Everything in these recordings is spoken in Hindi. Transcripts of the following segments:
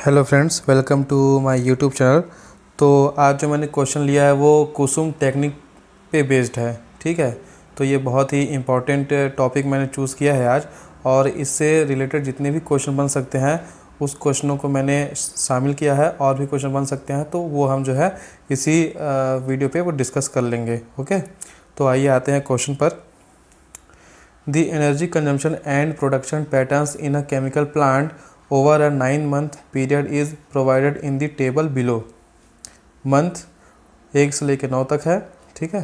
Hello friends, welcome to my YouTube channel. तो आज जो मैंने क्वेश्चन लिया है वो कुसुम टेक्निक पे बेस्ड है। ठीक है, तो ये बहुत ही इम्पॉर्टेंट टॉपिक मैंने चूज़ किया है आज, और इससे रिलेटेड जितने भी क्वेश्चन बन सकते हैं उस क्वेश्चनों को मैंने शामिल किया है। और भी क्वेश्चन बन सकते हैं तो वो हम जो है इसी वीडियो पे वो डिस्कस कर लेंगे। ओके, तो आइए आते हैं क्वेश्चन पर। The energy consumption and production patterns in a chemical plant over a 9-month period is provided in the table below। Month 1 से लेकर 9 तक है। ठीक है,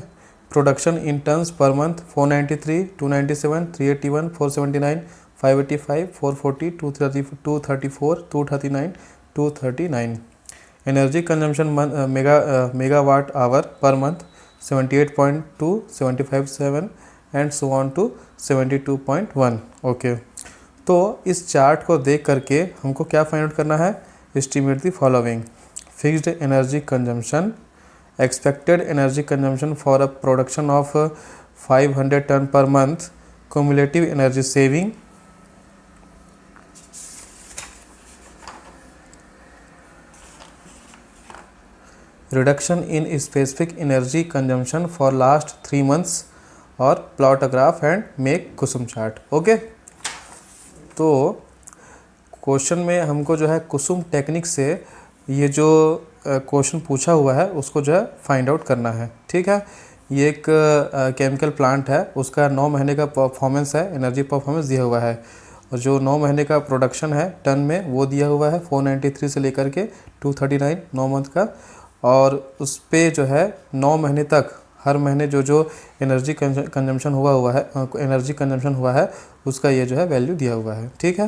production in tons per month 493, 297, 381, 479, 585, 440, 234, 239, 239। Energy consumption megawatt hour per month 78.2, 75.7 and so on to 72.1। Okay, तो इस चार्ट को देख करके हमको क्या फाइंड आउट करना है? Estimate the following: fixed energy consumption, expected energy consumption for a production of 500 ton per month, cumulative energy saving, reduction in specific energy consumption for last 3 months, और plot a graph and make CUSUM chart. Okay, तो क्वेश्चन में हमको जो है कुसुम टेक्निक से ये जो क्वेश्चन पूछा हुआ है उसको जो है फाइंड आउट करना है। ठीक है, ये एक केमिकल प्लांट है, उसका 9 महीने का परफॉर्मेंस है, एनर्जी परफॉर्मेंस दिया हुआ है, और जो 9 महीने का प्रोडक्शन है टन में वो दिया हुआ है 493 से लेकर के 239 9 मंथ का। और उस पे जो है 9 महीने तक हर महीने जो जो एनर्जी कंजम्पशन हुआ है उसका ये जो है वैल्यू दिया हुआ है। ठीक है,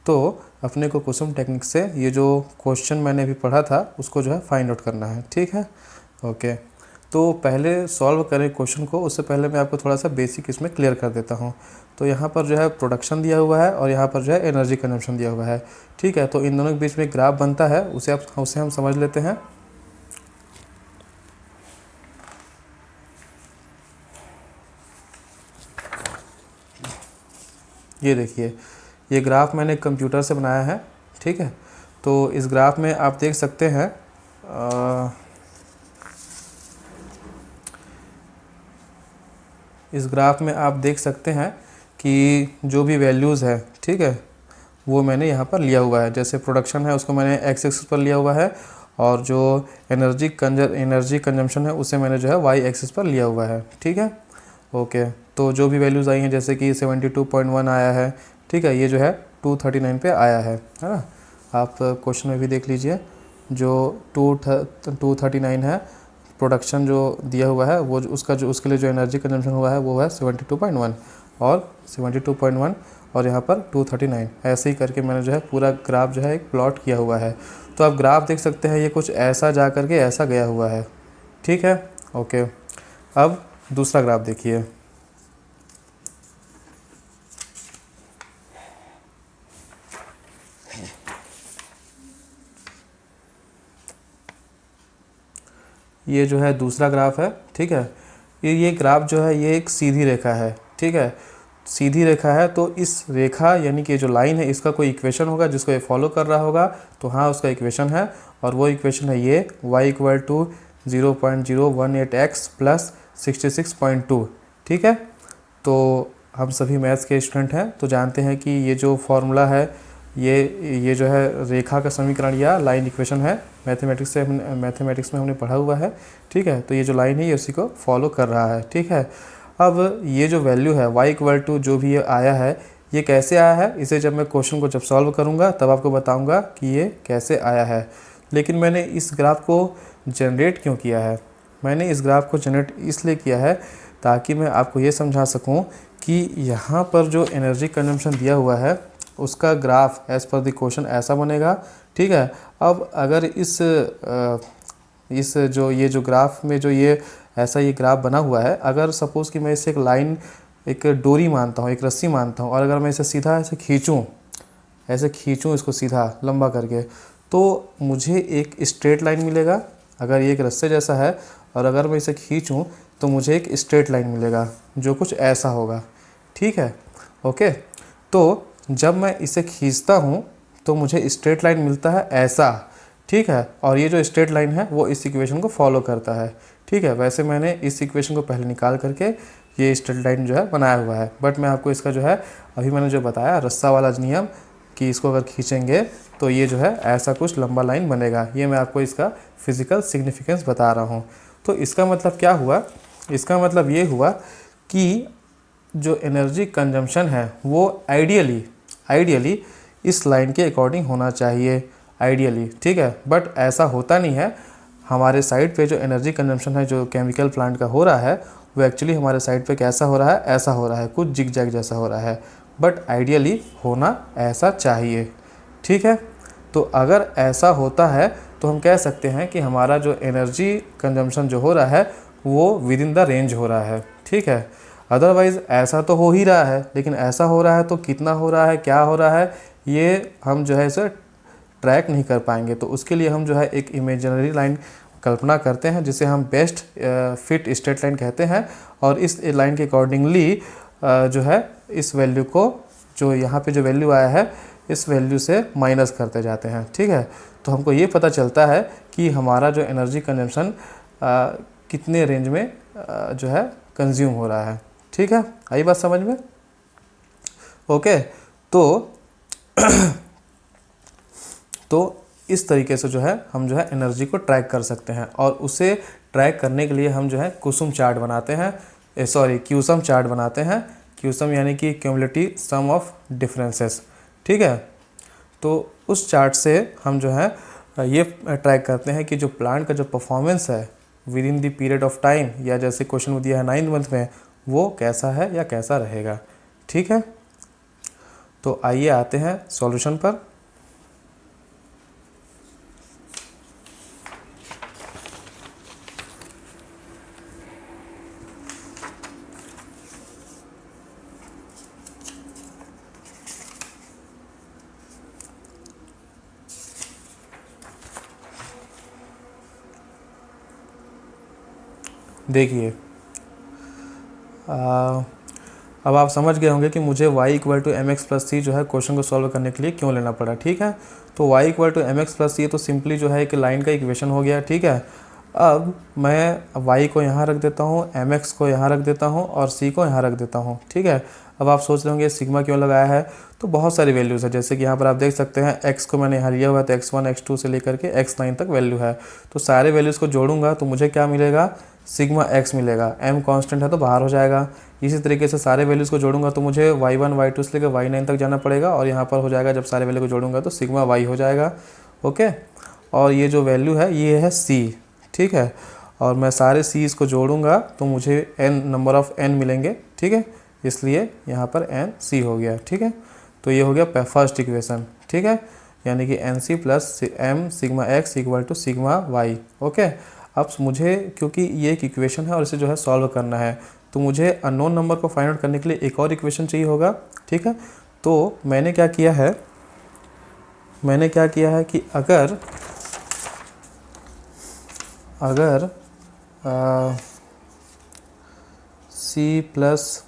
तो अपने को कुसुम टेक्निक से ये जो क्वेश्चन मैंने अभी पढ़ा था उसको जो है फाइंड आउट करना है। ठीक है, ओके, तो पहले सॉल्व करें क्वेश्चन को, उससे पहले मैं आपको थोड़ा सा बेसिक इसमें क्लियर कर देता हूँ। तो यहाँ पर जो है प्रोडक्शन दिया हुआ है और यहाँ पर जो है एनर्जी कंजम्पशन दिया हुआ है। ठीक है, तो इन दोनों के बीच में ग्राफ बनता है, उसे हम समझ लेते हैं। ये देखिए, ये ग्राफ मैंने कंप्यूटर से बनाया है। ठीक है, तो इस ग्राफ में आप देख सकते हैं इस ग्राफ में आप देख सकते हैं कि जो भी वैल्यूज़ है, ठीक है, वो मैंने यहाँ पर लिया हुआ है। जैसे प्रोडक्शन है उसको मैंने एक्स एक्सिस पर लिया हुआ है, और जो एनर्जी कंजम्पशन है उसे मैंने जो है वाई एक्सिस पर लिया हुआ है। ठीक है, ओके, तो जो भी वैल्यूज़ आई हैं जैसे कि 72.1 आया है, ठीक है, ये जो है 239 पे आया है ना। आप क्वेश्चन में भी देख लीजिए, जो 239 है, प्रोडक्शन जो दिया हुआ है वो उसके लिए जो एनर्जी कंजम्पशन हुआ है वो है 72.1 और 72.1 और यहाँ पर 239। ऐसे ही करके मैंने जो है पूरा ग्राफ जो है एक प्लॉट किया हुआ है। तो आप ग्राफ देख सकते हैं, ये कुछ ऐसा जा करके ऐसा गया हुआ है। ठीक है, ओके, अब दूसरा ग्राफ देखिए। ये जो है दूसरा ग्राफ है। ठीक है, ये ग्राफ जो है ये एक सीधी रेखा है। ठीक है, सीधी रेखा है, तो इस रेखा यानी कि जो लाइन है इसका कोई इक्वेशन होगा जिसको ये फॉलो कर रहा होगा। तो हाँ, उसका इक्वेशन है, और वो इक्वेशन है ये y = 0.018x प्लस 66.2। ठीक है, तो हम सभी मैथ्स के स्टूडेंट हैं तो जानते हैं कि ये जो फॉर्मूला है ये जो है रेखा का समीकरण या लाइन इक्वेशन है, मैथमेटिक्स में हमने पढ़ा हुआ है। ठीक है, तो ये जो लाइन है ये उसी को फॉलो कर रहा है। ठीक है, अब ये जो वैल्यू है y = जो भी ये आया है ये कैसे आया है, इसे जब मैं क्वेश्चन को जब सॉल्व करूँगा तब आपको बताऊँगा कि ये कैसे आया है। लेकिन मैंने इस ग्राफ को जनरेट क्यों किया है? मैंने इस ग्राफ को जनरेट इसलिए किया है ताकि मैं आपको ये समझा सकूं कि यहाँ पर जो एनर्जी कंजम्पशन दिया हुआ है उसका graph as per the question ऐसा बनेगा। ठीक है, अब अगर इस जो ग्राफ में जो ये ग्राफ बना हुआ है, अगर सपोज़ कि मैं इसे एक लाइन, एक डोरी मानता हूँ, एक रस्सी मानता हूँ, और अगर मैं इसे सीधा ऐसे खींचूँ इसको सीधा लंबा करके, तो मुझे एक स्ट्रेट लाइन मिलेगा। अगर ये एक रस्से जैसा है और अगर मैं इसे खींचूँ तो मुझे एक स्ट्रेट लाइन मिलेगा जो कुछ ऐसा होगा। ठीक है, ओके, तो जब मैं इसे खींचता हूँ तो मुझे स्ट्रेट लाइन मिलता है ऐसा, ठीक है। और ये जो स्ट्रेट लाइन है वो इस इक्वेशन को फॉलो करता है, ठीक है। वैसे मैंने इस इक्वेशन को पहले निकाल करके ये स्ट्रेट लाइन जो है बनाया हुआ है, बट मैं आपको इसका जो है अभी मैंने जो बताया रस्सा वाला नियम कि इसको अगर खींचेंगे तो ये जो है ऐसा कुछ लंबा लाइन बनेगा, ये मैं आपको इसका फिज़िकल सिग्निफिकेंस बता रहा हूँ। तो इसका मतलब क्या हुआ, इसका मतलब ये हुआ कि जो एनर्जी कंजम्पशन है वो आइडियली इस लाइन के अकॉर्डिंग होना चाहिए, आइडियली, ठीक है। बट ऐसा होता नहीं है। हमारे साइड पे जो एनर्जी कंजम्पशन है जो केमिकल प्लांट का हो रहा है वो एक्चुअली हमारे साइड पे कैसा हो रहा है, ऐसा हो रहा है, कुछ जिग जैग जैसा हो रहा है, बट आइडियली होना ऐसा चाहिए, ठीक है। तो अगर ऐसा होता है तो हम कह सकते हैं कि हमारा जो एनर्जी कंजम्पशन जो हो रहा है वो विद इन द रेंज हो रहा है, ठीक है। अदरवाइज़ ऐसा तो हो ही रहा है, लेकिन ऐसा हो रहा है तो कितना हो रहा है, क्या हो रहा है, ये हम जो है इसे ट्रैक नहीं कर पाएंगे। तो उसके लिए हम जो है एक इमेजिनरी लाइन कल्पना करते हैं जिसे हम बेस्ट फिट स्ट्रेट लाइन कहते हैं, और इस लाइन के अकॉर्डिंगली जो है इस वैल्यू को, जो यहाँ पे जो वैल्यू आया है इस वैल्यू से माइनस करते जाते हैं, ठीक है। तो हमको ये पता चलता है कि हमारा जो एनर्जी कंजम्पशन कितने रेंज में जो है कंज्यूम हो रहा है, ठीक है। आई बात समझ में? ओके। तो इस तरीके से जो है हम जो है एनर्जी को ट्रैक कर सकते हैं, और उसे ट्रैक करने के लिए हम जो है कुसुम चार्ट बनाते हैं, क्यूसम चार्ट बनाते हैं। क्यूसम यानी कि क्यूमुलेटिव सम ऑफ डिफरेंसेस, ठीक है। तो उस चार्ट से हम जो है ये ट्रैक करते हैं कि जो प्लांट का जो परफॉर्मेंस है with in the period of time, या जैसे क्वेश्चन में दिया है 9th मंथ में, वो कैसा है या कैसा रहेगा, ठीक है। तो आइए आते हैं सॉल्यूशन पर। देखिए अब आप समझ गए होंगे कि मुझे y = mx+c जो है क्वेश्चन को सॉल्व करने के लिए क्यों लेना पड़ा, ठीक है। तो y = mx+c तो सिंपली जो है एक लाइन का इक्वेशन हो गया, ठीक है। अब मैं y को यहाँ रख देता हूँ, mx को यहाँ रख देता हूँ और c को यहाँ रख देता हूँ, ठीक है। अब आप सोच रहे होंगे सिग्मा क्यों लगाया है, तो बहुत सारी वैल्यूज़ है। जैसे कि यहाँ पर आप देख सकते हैं x को मैंने यहाँ लिया हुआ है, तो x1 x2 से लेकर के x9 तक वैल्यू है। तो सारे वैल्यूज़ को जोड़ूंगा तो मुझे क्या मिलेगा, सिग्मा x मिलेगा। m कांस्टेंट है तो बाहर हो जाएगा। इसी तरीके से सारे वैल्यूज़ को जोड़ूंगा तो मुझे y1 y2 से लेकर y9 तक जाना पड़ेगा, और यहाँ पर हो जाएगा जब सारे वैल्यू को जोड़ूंगा तो सिग्मा y हो जाएगा, ओके। और ये जो वैल्यू है ये है c, ठीक है। और मैं सारे c's को जोड़ूंगा तो मुझे n नंबर ऑफ़ n मिलेंगे, ठीक है। इसलिए यहाँ पर n c हो गया, ठीक है। तो ये हो गया फर्स्ट इक्वेशन, ठीक है। यानी कि nc + m sigma x = sigma y, okay. अब मुझे, क्योंकि ये एक इक्वेशन है और इसे जो है सॉल्व करना है, तो मुझे अननोन नंबर को फाइंड आउट करने के लिए एक और इक्वेशन चाहिए होगा, ठीक है। तो मैंने क्या किया है कि अगर c +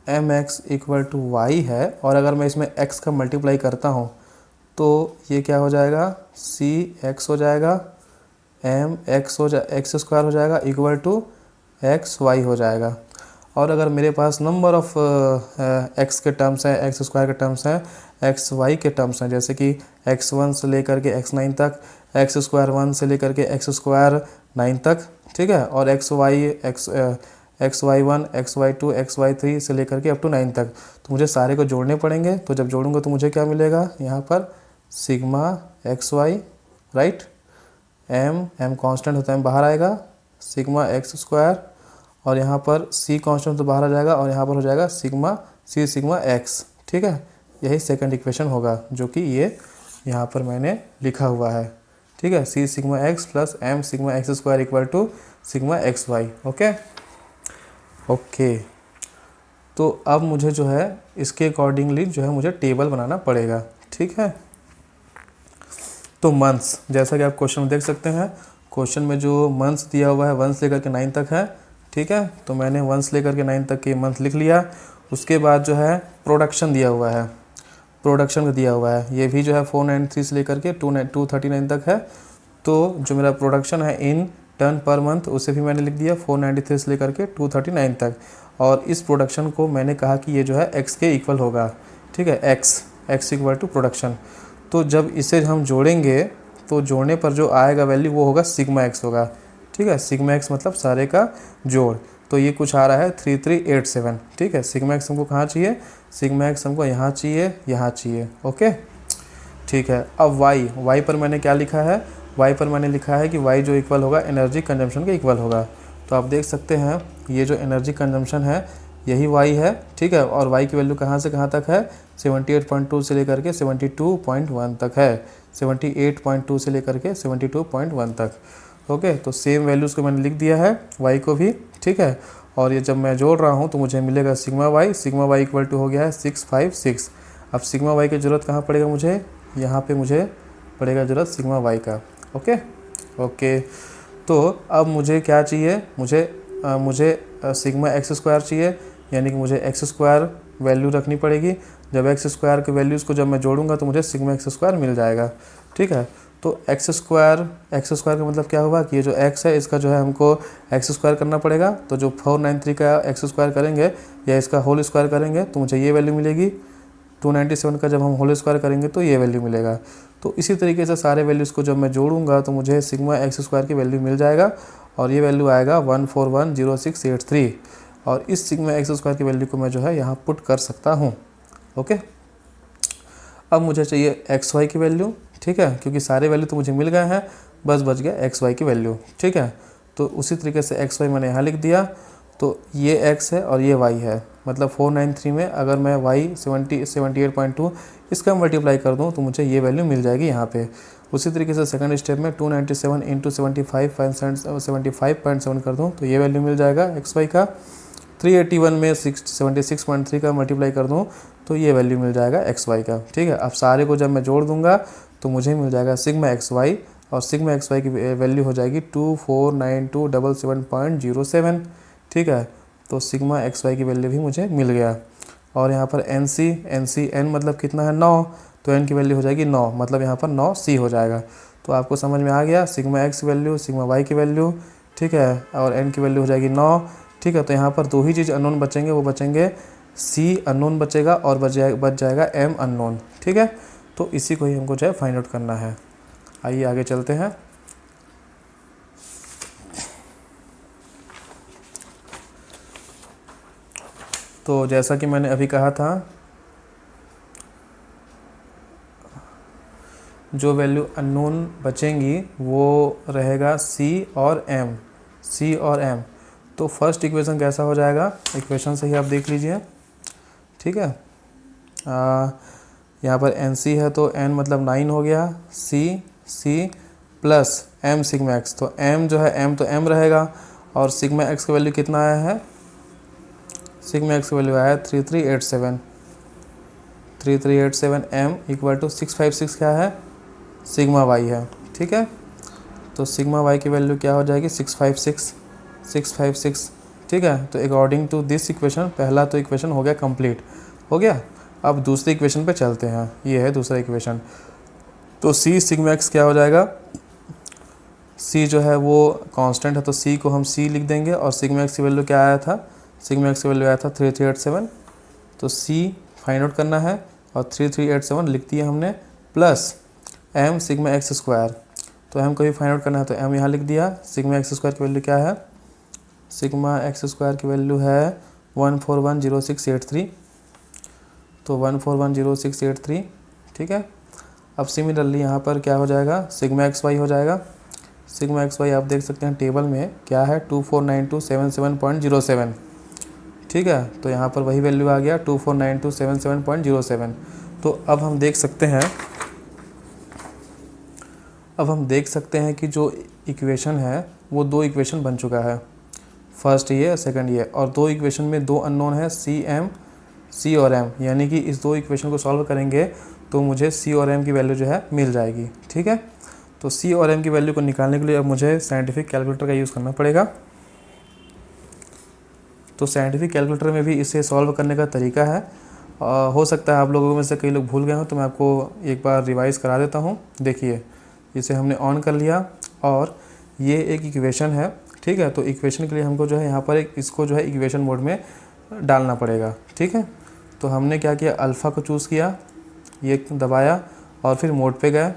mx = y है, और अगर मैं इसमें x का मल्टीप्लाई करता हूँ तो ये क्या हो जाएगा, c x हो जाएगा, m x² हो जाएगा = x y हो जाएगा। और अगर मेरे पास नंबर ऑफ x के टर्म्स हैं, x² के टर्म्स हैं, x y के टर्म्स हैं, जैसे कि x1 से लेकर के x9 तक, x² 1 से लेकर के x² 9 तक, ठीक है। और xy1 xy2 xy3 से लेकर के अप टू 9 तक, तो मुझे सारे को जोड़ने पड़ेंगे। तो जब जोड़ूंगा तो मुझे क्या मिलेगा, यहाँ पर sigma xy, right. m constant होता है, बाहर आएगा, सिग्मा x², और यहाँ पर c कांस्टेंट तो बाहर आ जाएगा, और यहाँ पर हो जाएगा सिग्मा x, ठीक है। यही सेकंड इक्वेशन होगा जो कि ये यहाँ पर मैंने लिखा हुआ है, ठीक है। c sigma x + m sigma x² = sigma xy, okay. तो अब मुझे जो है इसके अकॉर्डिंगली जो है मुझे टेबल बनाना पड़ेगा, ठीक है। तो मंथ्स, जैसा कि आप क्वेश्चन में देख सकते हैं, क्वेश्चन में जो मंथ्स दिया हुआ है 1 से लेकर के 9 तक है, ठीक है। तो मैंने 1 से लेकर के 9 तक के मंथ लिख लिया। उसके बाद जो है प्रोडक्शन दिया हुआ है, प्रोडक्शन का दिया हुआ है, ये भी जो है 493 से लेकर के 239 तक है। तो जो मेरा प्रोडक्शन है इन टन पर मंथ उसे भी मैंने लिख दिया 493 से लेकर के 239 तक। और इस प्रोडक्शन को मैंने कहा कि ये जो है एक्स के इक्वल होगा, ठीक है, एक्स इक्वल टू प्रोडक्शन। तो जब इसे हम जोड़ेंगे तो जोड़ने पर जो आएगा वैल्यू वो होगा सिग्मा एक्स होगा, ठीक है। सिग्मा एक्स मतलब सारे का जोड़। तो ये कुछ आ रहा है 3387, ठीक है। सिग्मा एक्स हमको कहाँ चाहिए, सिग्मा एक्स हमको यहाँ चाहिए, यहाँ चाहिए, ओके, ठीक है। अब वाई पर मैंने क्या लिखा है, वाई पर मैंने लिखा है कि वाई जो इक्वल होगा एनर्जी कंजम्पशन के इक्वल होगा। तो आप देख सकते हैं ये जो एनर्जी कंजम्पशन है यही वाई है, ठीक है। और वाई की वैल्यू कहाँ से कहाँ तक है, 78.2 से लेकर के 72.1 तक है, 78.2 से लेकर के 72.1 तक, ओके। तो सेम वैल्यूज़ को मैंने लिख दिया है वाई को भी, ठीक है। और ये जब मैं जोड़ रहा हूँ तो मुझे मिलेगा सिग्मा वाई इक्वल टू हो गया है 656। अब सिग्मा वाई की ज़रूरत कहाँ पड़ेगा मुझे, यहाँ पे मुझे पड़ेगा ज़रूरत सिग्मा वाई का, ओके। तो अब मुझे क्या चाहिए, मुझे सिग्मा एक्स स्क्वायर चाहिए, यानी कि मुझे एक्स स्क्वायर वैल्यू रखनी पड़ेगी। जब एक्स स्क्वायर के वैल्यूज़ को जब मैं जोड़ूंगा तो मुझे सिग्मा एक्स स्क्वायर मिल जाएगा, ठीक है। तो एक्स स्क्वायर का मतलब क्या हुआ कि ये जो एक्स है इसका जो है हमको एक्स स्क्वायर करना पड़ेगा। तो जो 493 का एक्स स्क्वायर करेंगे या इसका होल स्क्वायर करेंगे तो मुझे ये वैल्यू मिलेगी। 297 का जब हम होल स्क्वायर करेंगे तो ये वैल्यू मिलेगा। तो इसी तरीके से सारे वैल्यूज़ को जब मैं जोड़ूंगा तो मुझे सिग्मा एक्स स्क्वायर की वैल्यू मिल जाएगा और ये वैल्यू आएगा 1410683। और इस सिग्मा एक्स स्क्वायर की वैल्यू को मैं जो है यहाँ पुट कर सकता हूँ, ओके। अब मुझे चाहिए एक्स वाई की वैल्यू, ठीक है, क्योंकि सारे वैल्यू तो मुझे मिल गए हैं, बस बच गया एक्स वाई की वैल्यू, ठीक है। तो उसी तरीके से एक्स वाई मैंने यहाँ लिख दिया। तो ये एक्स है और ये वाई है, मतलब 493 में अगर मैं वाई 78.2 इसका मल्टीप्लाई कर दूँ तो मुझे ये वैल्यू मिल जाएगी यहाँ पे। उसी तरीके से सेकंड स्टेप में 297 इंटू 75.7 कर दूँ तो ये वैल्यू मिल जाएगा एक्स वाई का। 381 में 76.3 का मल्टीप्लाई कर दूँ तो ये वैल्यू मिल जाएगा एक्स वाई का, ठीक है। अब सारे को जब मैं जोड़ दूंगा तो मुझे मिल जाएगा सिग्मा एक्स वाई, और सिग्मा एक्स वाई की वैल्यू हो जाएगी 249277.07, ठीक है। तो सिग्मा एक्स वाई की वैल्यू भी मुझे मिल गया। और यहाँ पर एन मतलब कितना है 9, तो एन की वैल्यू हो जाएगी 9, मतलब यहाँ पर 9 हो जाएगा। तो आपको समझ में आ गया sigma x value, sigma y की वैल्यू, ठीक है, और एन की वैल्यू हो जाएगी 9, ठीक है। तो यहाँ पर दो ही चीज़ अननोन बचेंगे, वो बचेंगे सी अननोन बचेगा और बच जाएगा एम अननोन, ठीक है। तो इसी को ही हमको जो है फाइंड आउट करना है। आइए आगे चलते हैं। तो जैसा कि मैंने अभी कहा था, जो वैल्यू अननोन बचेंगी वो रहेगा सी और एम, तो फर्स्ट इक्वेशन कैसा हो जाएगा, इक्वेशन से ही आप देख लीजिए, ठीक है। यहाँ पर एन सी है तो एन मतलब 9 हो गया, C plus M sigma X, तो एम जो है एम तो एम रहेगा, और सिग्मा एक्स का वैल्यू कितना आया है, सिग्मा एक्स का वैल्यू आया है 3387 एम इक्वल टू 656 क्या है, सिग्मा वाई है, ठीक है। तो सिग्मा वाई की वैल्यू क्या हो जाएगी 656, ठीक है। तो अकॉर्डिंग टू दिस इक्वेशन पहला तो इक्वेशन हो गया कंप्लीट, हो गया। अब दूसरी इक्वेशन पे चलते हैं, ये है दूसरा इक्वेशन। तो सी सिग्मा एक्स क्या हो जाएगा, सी जो है वो कांस्टेंट है तो सी को हम सी लिख देंगे, और सिग्मा एक्स की वैल्यू क्या आया था, सिग्मा एक्स की वैल्यू आया था 3387, तो सी फाइंड आउट करना है और 3387 लिख दिया हमने, plus M sigma X square, तो एम को भी फाइंड आउट करना है तो एम यहाँ लिख दिया। सिग्मा एक्स स्क्वायर की वैल्यू क्या है, सिग्मा एक्स स्क्वायर की वैल्यू है 1410683, तो 1410683, ठीक है। अब सिमिलरली यहाँ पर क्या हो जाएगा, सिग्मा एक्स वाई हो जाएगा। सिग्मा एक्स वाई आप देख सकते हैं टेबल में क्या है 249277.07, ठीक है। तो यहाँ पर वही वैल्यू आ गया 249277.07। तो अब हम देख सकते हैं कि जो इक्वेशन है वो दो इक्वेशन बन चुका है, फर्स्ट ये सेकंड ये, और दो इक्वेशन में दो अननोन है सी और एम, यानी कि इस दो इक्वेशन को सॉल्व करेंगे तो मुझे सी और एम की वैल्यू जो है मिल जाएगी, ठीक है। तो सी और एम की वैल्यू को निकालने के लिए अब मुझे साइंटिफिक कैलकुलेटर का यूज़ करना पड़ेगा। तो साइंटिफिक कैलकुलेटर में भी इसे सॉल्व करने का तरीका है, हो सकता है आप लोगों में से कई लोग भूल गए हो, तो मैं आपको एक बार रिवाइज़ करा देता हूँ। देखिए, इसे हमने ऑन कर लिया और ये एक इक्वेशन है, ठीक है। तो इक्वेशन के लिए हमको जो है यहाँ पर इसको जो है इक्वेशन मोड में डालना पड़ेगा, ठीक है। तो हमने क्या किया, अल्फ़ा को चूज़ किया, ये दबाया और फिर मोड पे गए,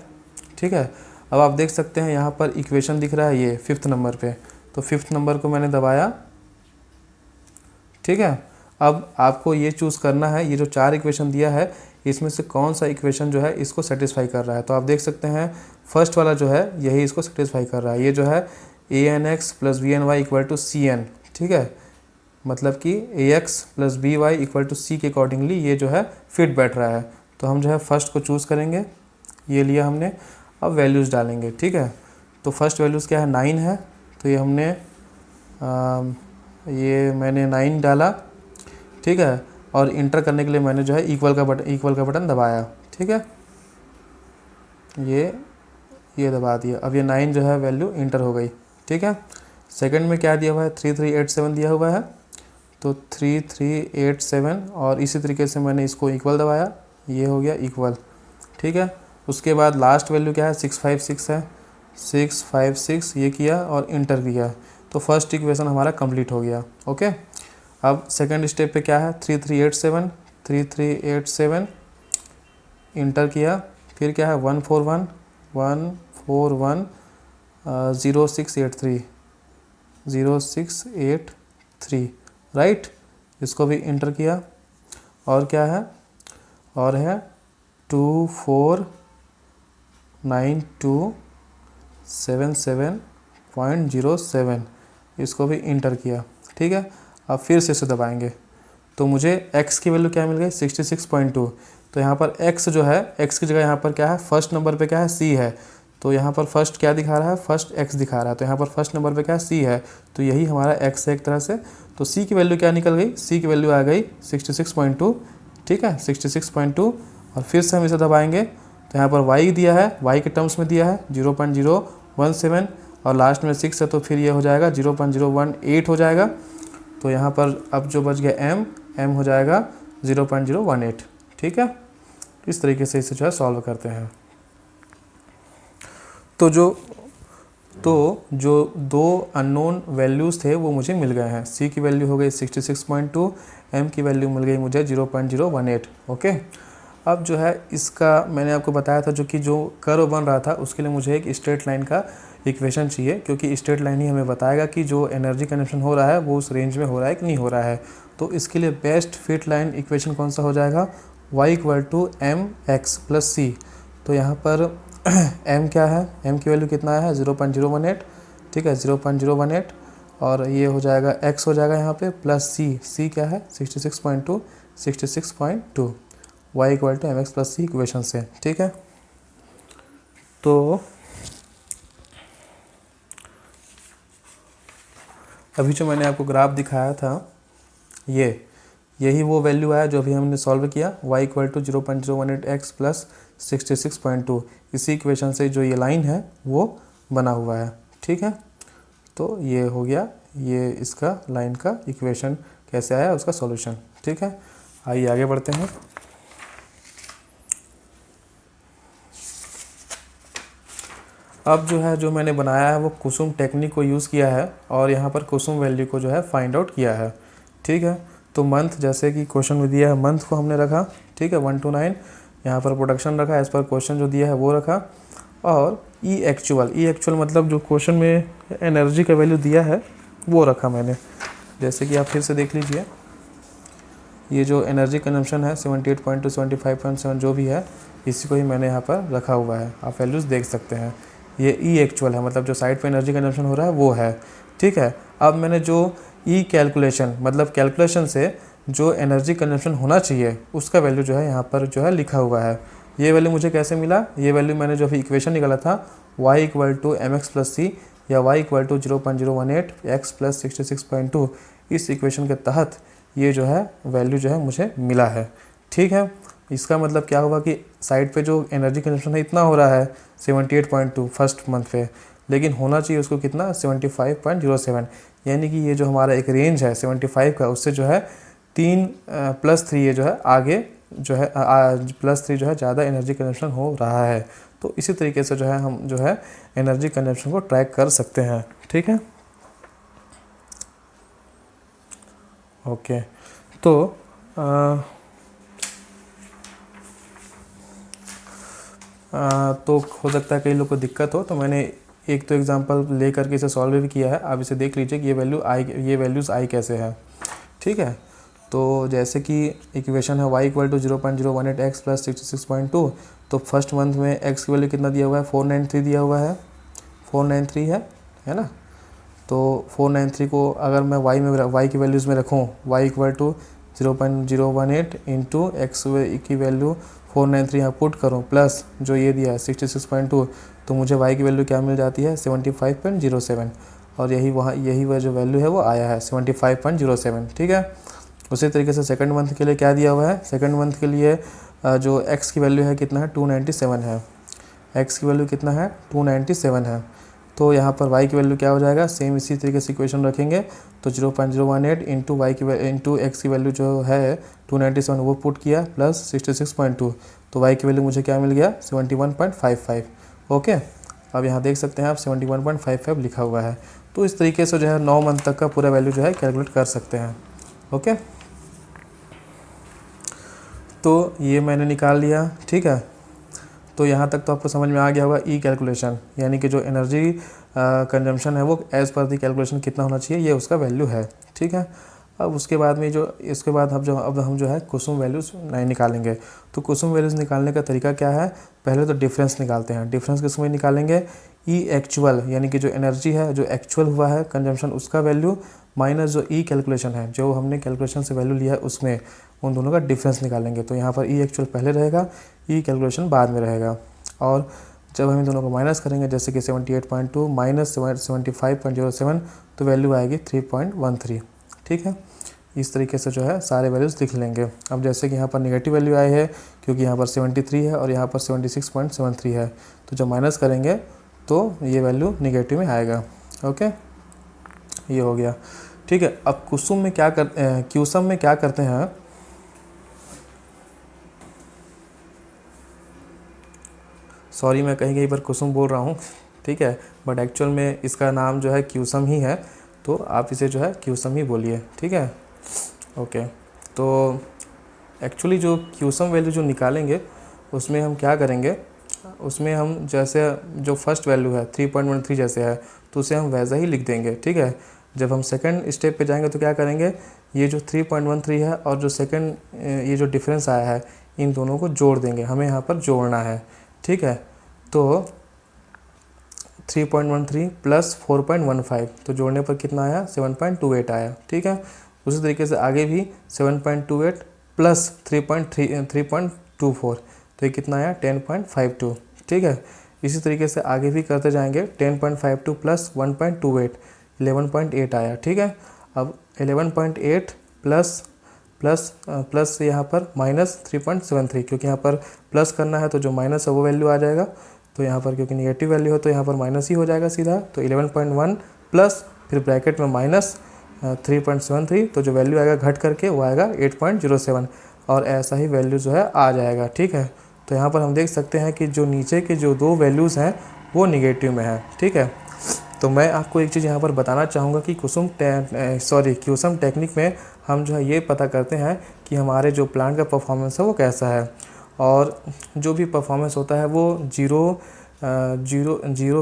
ठीक है। अब आप देख सकते हैं यहाँ पर इक्वेशन दिख रहा है ये 5th नंबर पे, तो 5th नंबर को मैंने दबाया, ठीक है। अब आपको ये चूज़ करना है, ये जो 4 इक्वेशन दिया है इसमें से कौन सा इक्वेशन जो है इसको सेटिस्फाई कर रहा है। तो आप देख सकते हैं फर्स्ट वाला जो है यही इसको सेटिस्फाई कर रहा है। ये जो है ANX + BNY = CN, ठीक है। मतलब कि AX + BY = C के अकॉर्डिंगली ये जो है फिट बैठ रहा है। तो हम जो है फर्स्ट को चूज़ करेंगे, ये लिया हमने। अब वैल्यूज़ डालेंगे, ठीक है। तो फर्स्ट वैल्यूज़ क्या है, 9 है। तो ये हमने ये मैंने 9 डाला, ठीक है। और इंटर करने के लिए मैंने जो है इक्वल का बटन दबाया, ठीक है। ये दबा दिया। अब ये 9 जो है वैल्यू इंटर हो गई, ठीक है। सेकंड में क्या दिया हुआ है, 3387 दिया हुआ है। तो 3387 और इसी तरीके से मैंने इसको इक्वल दबाया, ये हो गया इक्वल, ठीक है। उसके बाद लास्ट वैल्यू क्या है, 656 है। 656 ये किया और इंटर किया, तो फर्स्ट इक्वेशन हमारा कंप्लीट हो गया, ओके। अब सेकंड स्टेप पे क्या है, 3387 इंटर किया, फिर क्या है 141 0683 राइट, इसको भी इंटर किया। और क्या है, और है 249277.07, इसको भी इंटर किया, ठीक है। अब फिर से इसे दबाएंगे, तो मुझे x की वैल्यू क्या मिल गई, 66.2। तो यहाँ पर x जो है, x की जगह यहाँ पर क्या है, फर्स्ट नंबर पे क्या है, c है। तो यहाँ पर फर्स्ट क्या दिखा रहा है, फर्स्ट x दिखा रहा है। तो यहाँ पर फर्स्ट नंबर पे क्या है, c है। तो यही हमारा x है एक तरह से। तो c की वैल्यू क्या निकल गई, c की वैल्यू आ गई 66.2, ठीक है, 66.2। और फिर से हम इसे दबाएंगे, तो यहाँ पर y दिया है, y के टर्म्स में दिया है 0.017 और लास्ट में 6 है, तो फिर ये हो जाएगा 0.018 हो जाएगा। तो यहाँ पर अब जो बच गया m हो जाएगा 0.018, ठीक है। इस तरीके से इसे जो है सॉल्व करते हैं। तो जो दो अननोन वैल्यूज़ थे वो मुझे मिल गए हैं। c की वैल्यू हो गई 66.2, m की वैल्यू मिल गई मुझे 0.018, ओके। अब जो है इसका मैंने आपको बताया था, जो कर्व बन रहा था उसके लिए मुझे एक स्ट्रेट लाइन का इक्वेशन चाहिए, क्योंकि स्ट्रेट लाइन ही हमें बताएगा कि जो एनर्जी कंजम्पशन हो रहा है वो उस रेंज में हो रहा है कि नहीं हो रहा है। तो इसके लिए बेस्ट फिट लाइन इक्वेशन कौन सा हो जाएगा, y = mx + c। तो यहाँ पर m क्या है, m की वैल्यू कितना है 0.018, ठीक है, 0.018। और ये हो जाएगा x हो जाएगा यहाँ पे प्लस c क्या है 66.2, y = mx + c इक्वेशन से, ठीक है। तो अभी जो मैंने आपको ग्राफ दिखाया था यही वो वैल्यू आया जो अभी हमने सॉल्व किया, y = 0.018x + 66.2। इसी इक्वेशन से जो ये लाइन है वो बना हुआ है, ठीक है। तो ये हो गया, ये इसका लाइन का इक्वेशन कैसे आया उसका सॉल्यूशन, ठीक है। आइए आगे बढ़ते हैं। अब जो मैंने बनाया है वो कुसुम टेक्निक को यूज़ किया है और यहाँ पर कुसुम वैल्यू को जो है फाइंड आउट किया है, ठीक है। तो मंथ, जैसे कि क्वेश्चन में दिया है, मंथ को हमने रखा, ठीक है, 1 to 9। यहाँ पर प्रोडक्शन रखा, एज पर क्वेश्चन जो दिया है वो रखा। और ई एक्चुअल मतलब जो क्वेश्चन में एनर्जी का वैल्यू दिया है वो रखा मैंने। जैसे कि आप फिर से देख लीजिए, ये जो एनर्जी कंजम्पशन है 78.2 75.7 जो भी है, इसी को ही मैंने यहाँ पर रखा हुआ है। आप वैल्यूज़ देख सकते हैं। ये ई एक्चुअल है, मतलब जो साइड पे एनर्जी कंजम्पशन हो रहा है वो है, ठीक है। अब मैंने जो ई कैलकुलेशन, मतलब कैलकुलेशन से जो एनर्जी कंजम्पशन होना चाहिए उसका वैल्यू जो है यहाँ पर जो है लिखा हुआ है। ये वैल्यू मुझे कैसे मिला, ये वैल्यू मैंने जो अभी इक्वेशन निकाला था y = mx + c या y = 0.018 x + 66.2, इस इक्वेशन के तहत ये जो है वैल्यू जो है मुझे मिला है, ठीक है। इसका मतलब क्या हुआ कि साइड पे जो एनर्जी कंजम्पशन है इतना हो रहा है 78.2 फर्स्ट मंथ पे, लेकिन होना चाहिए उसको कितना 75.07, यानी कि ये जो हमारा एक रेंज है 75 का, उससे जो है 3 + 3 ये जो है आगे जो है +3 जो है ज़्यादा एनर्जी कंजम्पशन हो रहा है। तो इसी तरीके से जो है हम जो है एनर्जी कंजम्पशन को ट्रैक कर सकते हैं। ठीक है, ओके। तो तो हो सकता है कई लोग को दिक्कत हो, तो मैंने एक तो एग्जांपल ले करके इसे सॉल्व भी किया है। आप इसे देख लीजिए कि ये वैल्यूज़ आई कैसे है। ठीक है, तो जैसे कि इक्वेशन है y = 0.018x + 66.2। तो फर्स्ट मंथ में x की वैल्यू कितना दिया हुआ है, 493 दिया हुआ है, 493 है ना। तो 493 को अगर मैं y की वैल्यूज़ में रखूँ, y = 0.018 इंटू एक्स की वैल्यू 493 यहाँ पुट करूँ, प्लस जो ये दिया है 66.2, तो मुझे y की वैल्यू क्या मिल जाती है, 75.07। और यही वह जो वैल्यू है वो आया है 75.07। ठीक है, उसी तरीके से सेकंड मंथ के लिए क्या दिया हुआ है, सेकंड मंथ के लिए जो x की वैल्यू है कितना है, 297 है। x की वैल्यू कितना है, 297 है। तो यहाँ पर y की वैल्यू क्या हो जाएगा, सेम इसी तरीके से इक्वेशन रखेंगे। तो 0.018 इंटू एक्स की वैल्यू जो है 297 वो पुट किया, प्लस 66.2। तो y की वैल्यू मुझे क्या मिल गया, 71.55। ओके, अब यहाँ देख सकते हैं आप 71.55 लिखा हुआ है। तो इस तरीके से जो है 9 मंथ तक का पूरा वैल्यू जो है कैलकुलेट कर सकते हैं। ओके, तो ये मैंने निकाल लिया। ठीक है, तो यहाँ तक तो आपको समझ में आ गया होगा ई कैलकुलेशन, यानी कि जो एनर्जी कंजम्पशन है वो एज़ पर दी कैलकुलेशन कितना होना चाहिए, ये उसका वैल्यू है। ठीक है, अब उसके बाद में इसके बाद हम जो है कुसुम वैल्यूज़ नहीं निकालेंगे। तो कुसुम वैल्यूज़ निकालने का तरीका क्या है, पहले तो डिफरेंस निकालते हैं। डिफरेंस किस में निकालेंगे, ई एक्चुअल, यानी कि जो एनर्जी है जो एक्चुअल हुआ है कंजम्पशन उसका वैल्यू, माइनस जो ई कैलकुलेशन है जो हमने कैलकुलेशन से वैल्यू लिया है उसमें, उन दोनों का डिफरेंस निकालेंगे। तो यहाँ पर ई एक्चुअल पहले रहेगा, ई कैलकुलेशन बाद में रहेगा। और जब हम इन दोनों को माइनस करेंगे, जैसे कि 78.2 माइनस 75.07, तो वैल्यू आएगी 3.13। ठीक है, इस तरीके से जो है सारे वैल्यूज़ लिख लेंगे। अब जैसे कि यहाँ पर नेगेटिव वैल्यू आई है, क्योंकि यहाँ पर 73 है और यहाँ पर 76.73 है, तो जब माइनस करेंगे तो ये वैल्यू नेगेटिव में आएगा। ओके, ये हो गया। ठीक है, अब क्यूसम में क्या करते हैं, सॉरी मैं कहीं पर कुसुम बोल रहा हूँ। ठीक है, बट एक्चुअल में इसका नाम जो है क्यूसम ही है, तो आप इसे जो है क्यूसम ही बोलिए। ठीक है, ओके। तो एक्चुअली जो क्यूसम वैल्यू जो निकालेंगे उसमें हम क्या करेंगे, उसमें हम जैसे जो फर्स्ट वैल्यू है 3.13 जैसे है, तो उसे हम वैसा ही लिख देंगे। ठीक है, जब हम सेकंड स्टेप पे जाएंगे तो क्या करेंगे, ये जो 3.13 है और जो सेकंड ये जो डिफरेंस आया है इन दोनों को जोड़ देंगे, हमें यहाँ पर जोड़ना है। ठीक है, तो 3.13 प्लस 4.15, तो जोड़ने पर कितना आया, 7.28 आया। ठीक है, उसी तरीके से आगे भी 7.28 प्लस 3.24, तो ये कितना आया, 10.52। ठीक है, इसी तरीके से आगे भी करते जाएंगे, 10.52 प्लस 1.28, 11.8 आया। ठीक है, अब 11.8 प्लस यहाँ पर माइनस 3.73, क्योंकि यहाँ पर प्लस करना है तो जो माइनस है वो वैल्यू आ जाएगा। तो यहाँ पर क्योंकि नेगेटिव वैल्यू है तो यहाँ पर माइनस ही हो जाएगा सीधा। तो 11.1 प्लस फिर ब्रैकेट में माइनस 3.73, तो जो वैल्यू आएगा घट करके वो आएगा 8.07, और ऐसा ही वैल्यू जो है आ जाएगा। ठीक है, तो यहाँ पर हम देख सकते हैं कि जो नीचे के जो दो वैल्यूज़ हैं वो निगेटिव में है। ठीक है, तो मैं आपको एक चीज़ यहाँ पर बताना चाहूँगा कि क्यूसम टेक्निक में हम जो है ये पता करते हैं कि हमारे जो प्लांट का परफॉर्मेंस है वो कैसा है, और जो भी परफॉर्मेंस होता है वो जीरो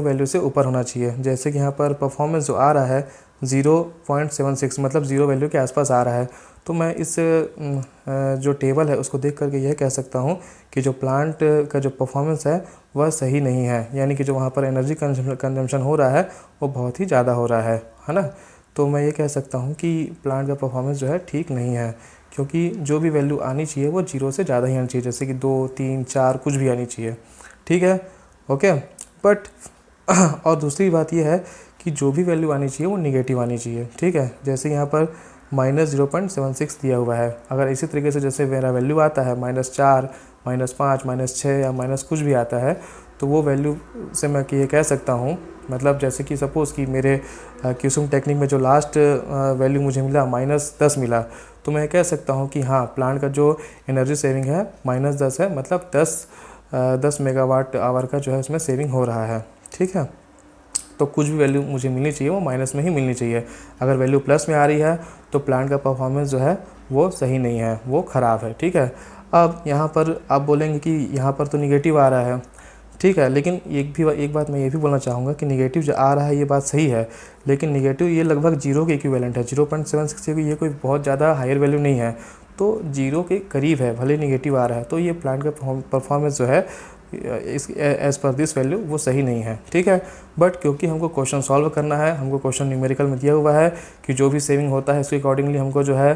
वैल्यू से ऊपर होना चाहिए। जैसे कि यहाँ पर परफॉर्मेंस जो आ रहा है 0.76, मतलब ज़ीरो वैल्यू के आसपास आ रहा है। तो मैं इस जो टेबल है उसको देख करके यह कह सकता हूँ कि जो प्लांट का जो परफॉर्मेंस है वह सही नहीं है, यानी कि जो वहाँ पर एनर्जी कंजम्पशन हो रहा है वो बहुत ही ज़्यादा हो रहा है ना। तो मैं ये कह सकता हूँ कि प्लांट का परफॉर्मेंस जो है ठीक नहीं है, क्योंकि जो भी वैल्यू आनी चाहिए वो 0 से ज़्यादा ही आनी चाहिए, जैसे कि 2, 3, 4 कुछ भी आनी चाहिए। ठीक है, ओके। बट और दूसरी बात यह है कि जो भी वैल्यू आनी चाहिए वो निगेटिव आनी चाहिए। ठीक है, जैसे यहाँ पर -0.76 दिया हुआ है, अगर इसी तरीके से जैसे मेरा वैल्यू आता है -4, -5, -6 या माइनस कुछ भी आता है, तो वो वैल्यू से मैं ये कह सकता हूँ मतलब जैसे कि सपोज़ कि मेरे क्यूसम टेक्निक में जो लास्ट वैल्यू मुझे मिला -10 मिला, तो मैं कह सकता हूँ कि हाँ, प्लांट का जो एनर्जी सेविंग है -10 है, मतलब 10 मेगावाट आवर का जो है उसमें सेविंग हो रहा है। ठीक है, तो कुछ भी वैल्यू मुझे मिलनी चाहिए वो माइनस में ही मिलनी चाहिए। अगर वैल्यू प्लस में आ रही है तो प्लांट का परफॉर्मेंस जो है वो सही नहीं है, वो ख़राब है। ठीक है, अब यहाँ पर आप बोलेंगे कि यहाँ पर तो निगेटिव आ रहा है। ठीक है, लेकिन एक बात मैं ये भी बोलना चाहूँगा कि निगेटिव जो आ रहा है ये बात सही है, लेकिन निगेटिव ये लगभग जीरो के इक्विवेलेंट है। 0.76 ये कोई बहुत ज़्यादा हायर वैल्यू नहीं है, तो जीरो के करीब है, भले निगेटिव आ रहा है। तो ये प्लांट का परफॉर्मेंस जो है इस एज़ पर दिस वैल्यू वो सही नहीं है। ठीक है, बट क्योंकि हमको क्वेश्चन सॉल्व करना है, हमको क्वेश्चन न्यूमेरिकल में दिया हुआ है कि जो भी सेविंग होता है उसके अकॉर्डिंगली हमको जो है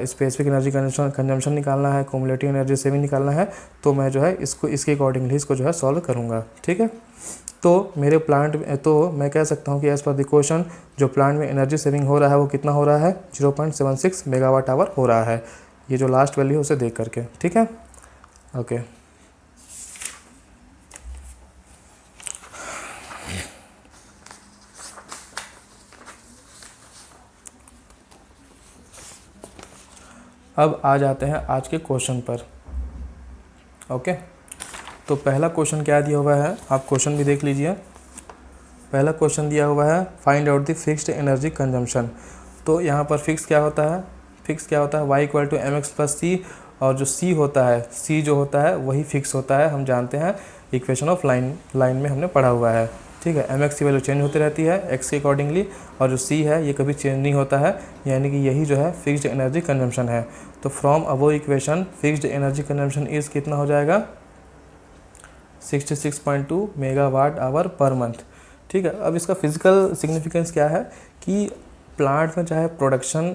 स्पेसिफिक एनर्जी कंजम्पशन निकालना है, क्यूमुलेटिव एनर्जी सेविंग निकालना है, तो मैं जो है इसके अकॉर्डिंगली इसको जो है सॉल्व करूँगा। ठीक है, तो मेरे प्लांट में तो मैं कह सकता हूँ कि एज़ पर द क्वेश्चन जो प्लांट में एनर्जी सेविंग हो रहा है वो कितना हो रहा है, 0.76 मेगावाट आवर हो रहा है। ये जो लास्ट वैल्यू है उसे देख करके। ठीक है, ओके। अब आ जाते हैं आज के क्वेश्चन पर। ओके, तो पहला क्वेश्चन क्या दिया हुआ है, आप क्वेश्चन भी देख लीजिए। पहला क्वेश्चन दिया हुआ है find out the fixed energy consumption. तो यहाँ पर फिक्स क्या होता है, y = mx + c, और जो c होता है, c जो होता है वही फिक्स होता है, हम जानते हैं इक्वेशन ऑफ लाइन में हमने पढ़ा हुआ है। ठीक है, mx की वैल्यू चेंज होती रहती है x के अकॉर्डिंगली, और जो c है ये कभी चेंज नहीं होता है, यानी कि यही जो है फिक्स्ड एनर्जी कंजम्पशन है। तो from above equation fixed energy consumption is कितना हो जाएगा, 66.2 मेगावाट आवर पर मंथ। ठीक है, अब इसका फिजिकल सिग्निफिकेंस क्या है कि प्लांट में चाहे प्रोडक्शन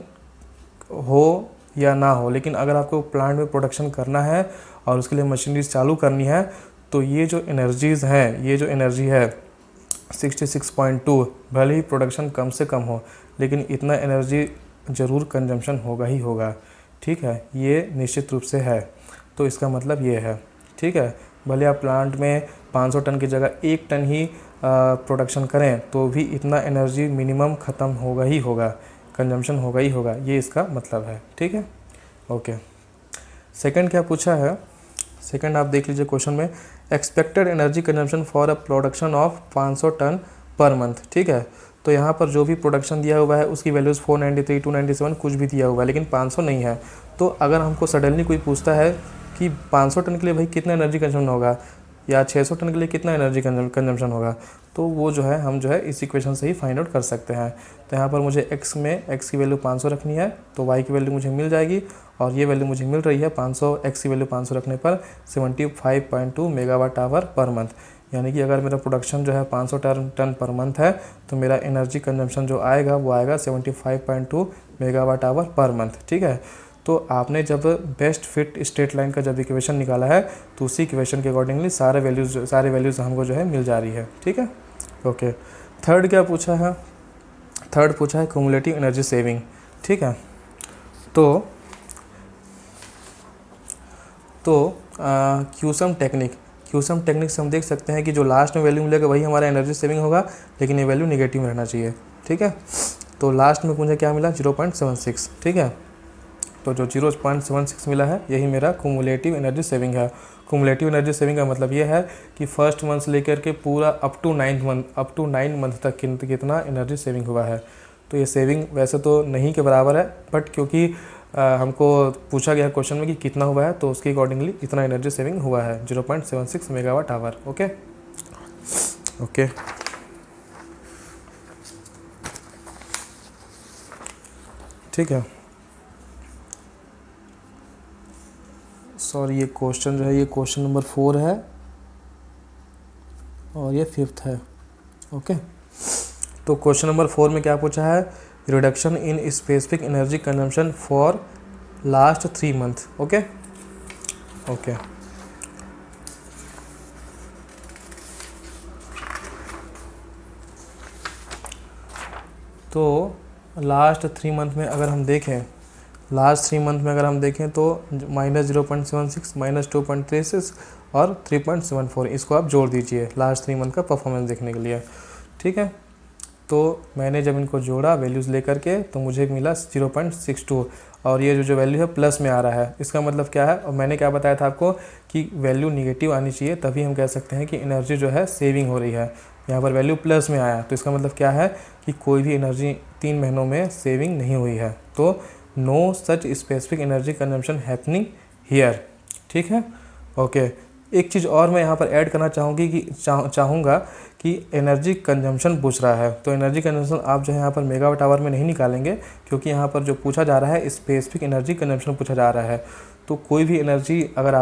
हो या ना हो, लेकिन अगर आपको प्लांट में प्रोडक्शन करना है और उसके लिए मशीनरीज चालू करनी है, तो ये जो एनर्जीज़ हैं, ये जो एनर्जी है 66.2, भले ही प्रोडक्शन कम से कम हो, लेकिन इतना एनर्जी ज़रूर कंजम्पशन होगा ही होगा। ठीक है, ये निश्चित रूप से है, तो इसका मतलब ये है। ठीक है, भले आप प्लांट में 500 टन की जगह 1 टन ही प्रोडक्शन करें, तो भी इतना एनर्जी मिनिमम ख़त्म होगा ही होगा, कंजम्पशन होगा ही होगा, ये इसका मतलब है। ठीक है, ओके। सेकंड क्या पूछा है, सेकंड आप देख लीजिए क्वेश्चन में, expected energy consumption for a production of 500 ton per month. ठीक है, तो यहाँ पर जो भी प्रोडक्शन दिया हुआ है उसकी वैल्यूज़ 493, 297 कुछ भी दिया हुआ है, लेकिन 500 नहीं है। तो अगर हमको सडनली कोई पूछता है कि 500 टन के लिए भाई कितना एनर्जी कंजम्पशन होगा, या 600 टन के लिए कितना एनर्जी कंजम्पशन होगा, तो वो जो है हम जो है इस इक्वेशन से ही फाइंड आउट कर सकते हैं। तो यहाँ पर मुझे x की वैल्यू 500 रखनी है, तो y की वैल्यू मुझे मिल जाएगी, और ये वैल्यू मुझे मिल रही है 500, x की वैल्यू 500 रखने पर 75.2 मेगावाट आवर पर मंथ। यानी कि अगर मेरा प्रोडक्शन जो है 500 टन पर मंथ है, तो मेरा एनर्जी कंजम्पशन जो आएगा वो आएगा 75.2 मेगावाट आवर पर मंथ। ठीक है, तो आपने जब बेस्ट फिट स्ट्रेट लाइन का जब इक्वेशन निकाला है, तो उसी इक्वेशन के अकॉर्डिंगली सारे वैल्यूज़ हमको जो है मिल जा रही है। ठीक है, ओके। थर्ड क्या पूछा है, थर्ड पूछा है क्यूमुलेटिव एनर्जी सेविंग। ठीक है, तो क्यूसम टेक्निक से हम देख सकते हैं कि जो लास्ट में वैल्यू मिलेगा वही हमारा एनर्जी सेविंग होगा, लेकिन ये वैल्यू नेगेटिव में रहना चाहिए। ठीक है, तो लास्ट में मुझे क्या मिला, 0.76। ठीक है, तो जो 0.76 मिला है यही मेरा क्यूमुलेटिव एनर्जी सेविंग है। क्यूमुलेटिव एनर्जी सेविंग का मतलब ये है कि फर्स्ट मंथ से लेकर के पूरा अप टू 9 मंथ तक कितना एनर्जी सेविंग हुआ है। तो ये सेविंग वैसे तो नहीं के बराबर है, बट क्योंकि हमको पूछा गया क्वेश्चन में कि कितना हुआ है, तो उसके अकॉर्डिंगली इतना एनर्जी सेविंग हुआ है, 0.76 मेगावाट आवर। ओके ओके, ठीक है। सॉरी, ये क्वेश्चन जो है ये क्वेश्चन नंबर 4 है और ये 5th है। ओके, तो क्वेश्चन नंबर 4 में क्या पूछा है, reduction in specific energy consumption for last 3 month. Okay okay, तो लास्ट 3 मंथ में अगर हम देखें, तो -0.76, -2.36 और 3.74, इसको आप जोड़ दीजिए लास्ट 3 मंथ का परफॉर्मेंस देखने के लिए। ठीक है। तो मैंने जब इनको जोड़ा वैल्यूज़ लेकर के तो मुझे मिला 0.62 और ये जो वैल्यू है प्लस में आ रहा है। इसका मतलब क्या है, और मैंने क्या बताया था आपको कि वैल्यू निगेटिव आनी चाहिए, तभी हम कह सकते हैं कि एनर्जी जो है सेविंग हो रही है। यहाँ पर वैल्यू प्लस में आया तो इसका मतलब क्या है कि कोई भी एनर्जी 3 महीनों में सेविंग नहीं हुई है। तो no such specific energy consumption happening here. ठीक है, ओके। एक चीज़ और मैं यहाँ पर ऐड करना चाहूँगी कि चाहूँगा कि एनर्जी कंजम्पशन पूछ रहा है, तो एनर्जी कंजम्पशन आप जो है यहाँ पर मेगावाट आवर में नहीं निकालेंगे, क्योंकि यहाँ पर जो पूछा जा रहा है स्पेसिफिक एनर्जी कंजम्पशन पूछा जा रहा है। तो कोई भी एनर्जी अगर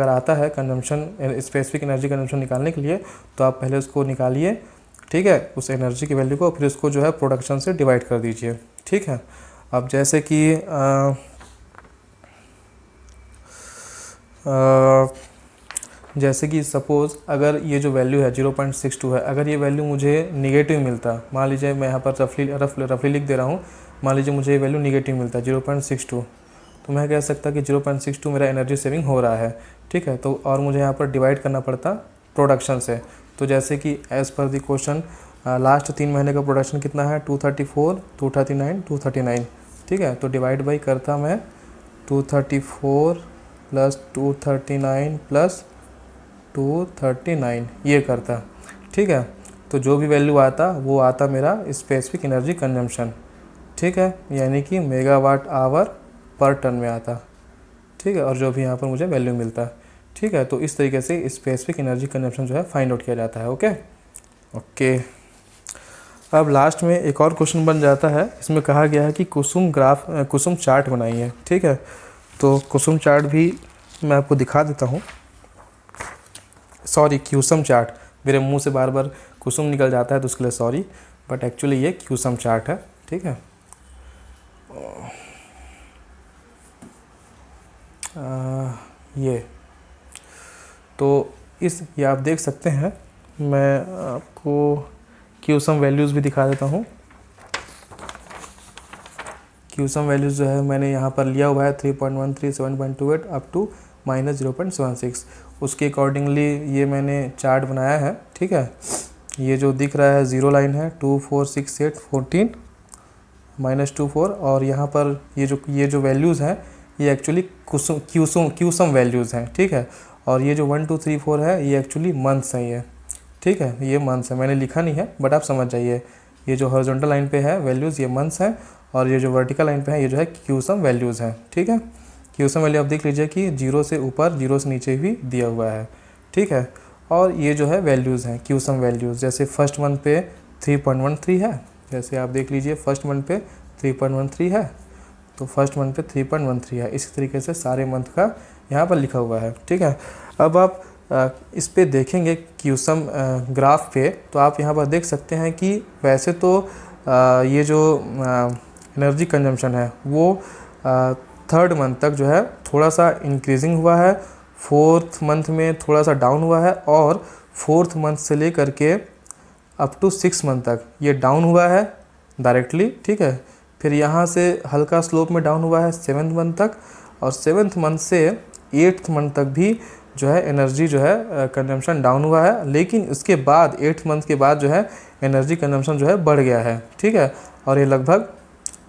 आता है कंजम्पशन, स्पेसिफिक एनर्जी कंजम्पशन निकालने के लिए, तो आप पहले उसको निकालिए, ठीक है, उस एनर्जी की वैल्यू को, फिर उसको जो है प्रोडक्शन से डिवाइड कर दीजिए। ठीक है। अब जैसे कि जैसे कि सपोज़ अगर ये जो वैल्यू है 0.62 है, अगर ये वैल्यू मुझे निगेटिव मिलता, मान लीजिए मैं यहाँ पर रफली लिख दे रहा हूँ, मान लीजिए मुझे ये वैल्यू निगेटिव मिलता 0.62, तो मैं कह सकता कि 0.62 मेरा एनर्जी सेविंग हो रहा है। ठीक है। तो और मुझे यहाँ पर डिवाइड करना पड़ता प्रोडक्शन से। तो जैसे कि as per the question last 3 महीने का प्रोडक्शन कितना है, 234, 239, 239। ठीक है। तो डिवाइड बाई करता मैं 234 प्लस 239 प्लस 239 ये करता। ठीक है। तो जो भी वैल्यू आता वो आता मेरा स्पेसिफिक एनर्जी कंजम्पशन। ठीक है, यानी कि मेगावाट आवर पर टन में आता। ठीक है। और जो भी यहाँ पर मुझे वैल्यू मिलता। ठीक है। तो इस तरीके से स्पेसिफिक एनर्जी कंजम्पशन जो है फाइंड आउट किया जाता है। Okay okay. अब लास्ट में एक और क्वेश्चन बन जाता है, इसमें कहा गया है कि कुसुम चार्ट बनाइए। ठीक है। तो कुसुम चार्ट भी मैं आपको दिखा देता हूँ, सॉरी क्यूसम चार्ट, मेरे मुंह से बार बार कुसुम निकल जाता है तो उसके लिए सॉरी, बट एक्चुअली ये क्यूसम चार्ट है। ठीक है। ये तो ये आप देख सकते हैं, मैं आपको क्यूसम वैल्यूज़ भी दिखा देता हूँ। क्यूसम वैल्यूज़ जो है मैंने यहाँ पर लिया हुआ है 3.13, 7.28 अप टू -0.76। उसके अकॉर्डिंगली ये मैंने चार्ट बनाया है। ठीक है। ये जो दिख रहा है ज़ीरो लाइन है 2, 4, 6, 8, 14 -24, और यहाँ पर ये जो वैल्यूज़ हैं ये एक्चुअली क्यूसम वैल्यूज़ हैं। ठीक है। और ये जो 1, 2, 3, 4 है ये एक्चुअली मंथ्स हैं ये। ठीक है, ये मंथ्स है, मैंने लिखा नहीं है बट आप समझ जाइए। ये जो हॉरिजॉन्टल लाइन पे है वैल्यूज़ ये मंथ्स हैं, और ये जो वर्टिकल लाइन पे है ये जो है क्यूसम वैल्यूज़ हैं। ठीक है। क्यूसम वैल्यू आप देख लीजिए कि 0 से ऊपर 0 से नीचे भी दिया हुआ है। ठीक है। और ये जो है वैल्यूज़ हैं क्यूसम वैल्यूज़, जैसे फर्स्ट मंथ पे 3.13 है, जैसे आप देख लीजिए फर्स्ट मंथ पे 3.13 है, तो फर्स्ट मंथ पे 3.13 है। इसी तरीके से सारे मंथ का यहाँ पर लिखा हुआ है। ठीक है। अब आप इस पे देखेंगे क्यूसम ग्राफ पे, तो आप यहाँ पर देख सकते हैं कि वैसे तो ये जो एनर्जी कंजम्पशन है वो थर्ड मंथ तक जो है थोड़ा सा इंक्रीजिंग हुआ है, फोर्थ मंथ में थोड़ा सा डाउन हुआ है, और फोर्थ मंथ से लेकर के अप टू 6 मंथ तक ये डाउन हुआ है डायरेक्टली। ठीक है। फिर यहाँ से हल्का स्लोप में डाउन हुआ है 7th मंथ तक, और 7th मंथ से 8th मंथ तक भी जो है एनर्जी जो है कंजम्पशन डाउन हुआ है, लेकिन उसके बाद 8th मंथ के बाद जो है एनर्जी कंजम्पशन जो है बढ़ गया है। ठीक है। और ये लगभग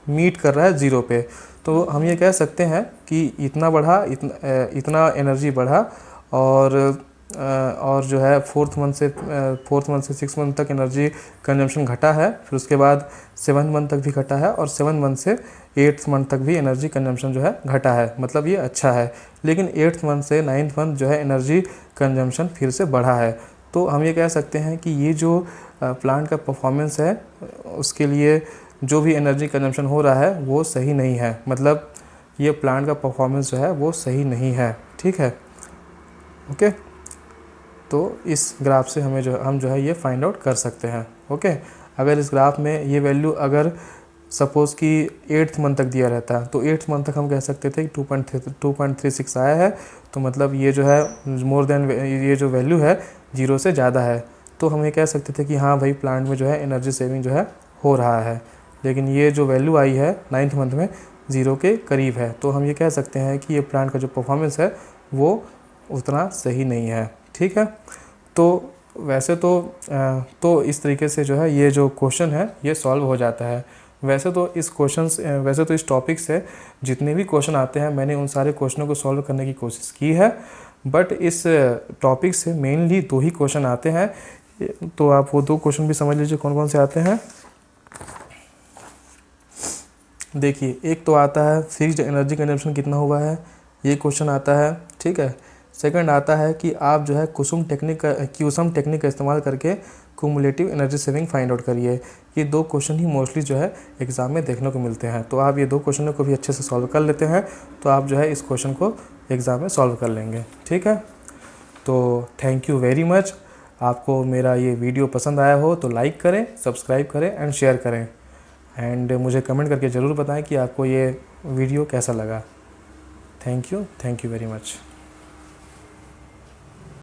मीट कर रहा है 0 पे। तो हम ये कह सकते हैं कि इतना एनर्जी बढ़ा, और जो है फोर्थ मंथ से 6 मंथ तक एनर्जी कंजम्पशन घटा है, फिर उसके बाद 7th मंथ तक भी घटा है, और 7th मंथ से 8th मंथ तक भी एनर्जी कंजम्पशन जो है घटा है, मतलब ये अच्छा है। लेकिन 8th मंथ से 9th मंथ जो है एनर्जी कंजम्पशन फिर से बढ़ा है। तो हम ये कह सकते हैं कि ये जो प्लांट का परफॉर्मेंस है उसके लिए जो भी एनर्जी कंजम्पशन हो रहा है वो सही नहीं है, मतलब ये प्लांट का परफॉर्मेंस जो है वो सही नहीं है। ठीक है। ओके। तो इस ग्राफ से हम जो है ये फाइंड आउट कर सकते हैं। ओके। अगर इस ग्राफ में ये वैल्यू अगर सपोज़ कि 8th मंथ तक दिया रहता, तो 8th मंथ तक हम कह सकते थे कि 2.36 आया है, तो मतलब ये जो है मोर देन, ये जो वैल्यू है 0 से ज़्यादा है, तो हम ये कह सकते थे कि हाँ भाई प्लांट में जो है एनर्जी सेविंग जो है हो रहा है। लेकिन ये जो वैल्यू आई है 9th मंथ में 0 के करीब है, तो हम ये कह सकते हैं कि ये प्लांट का जो परफॉर्मेंस है वो उतना सही नहीं है। ठीक है। तो वैसे तो इस तरीके से जो है ये जो क्वेश्चन है ये सॉल्व हो जाता है। वैसे तो इस टॉपिक से जितने भी क्वेश्चन आते हैं मैंने उन सारे क्वेश्चनों को सॉल्व करने की कोशिश की है, बट इस टॉपिक से मेनली 2 ही क्वेश्चन आते हैं। तो आप वो 2 क्वेश्चन भी समझ लीजिए कौन कौन से आते हैं। देखिए, एक तो आता है फिक्स्ड एनर्जी कंजम्पशन कितना हुआ है, ये क्वेश्चन आता है, ठीक है। सेकंड आता है कि आप जो है क्यूसम टेक्निक का इस्तेमाल करके cumulative energy saving find out करिए। ये 2 क्वेश्चन ही मोस्टली जो है एग्ज़ाम में देखने को मिलते हैं। तो आप ये 2 क्वेश्चनों को भी अच्छे से सॉल्व कर लेते हैं तो आप जो है इस क्वेश्चन को एग्ज़ाम में सॉल्व कर लेंगे, ठीक है। तो थैंक यू वेरी मच। आपको मेरा ये वीडियो पसंद आया हो तो लाइक करें, सब्सक्राइब करें एंड शेयर करें, एंड मुझे कमेंट करके ज़रूर बताएं कि आपको ये वीडियो कैसा लगा। Thank you very much.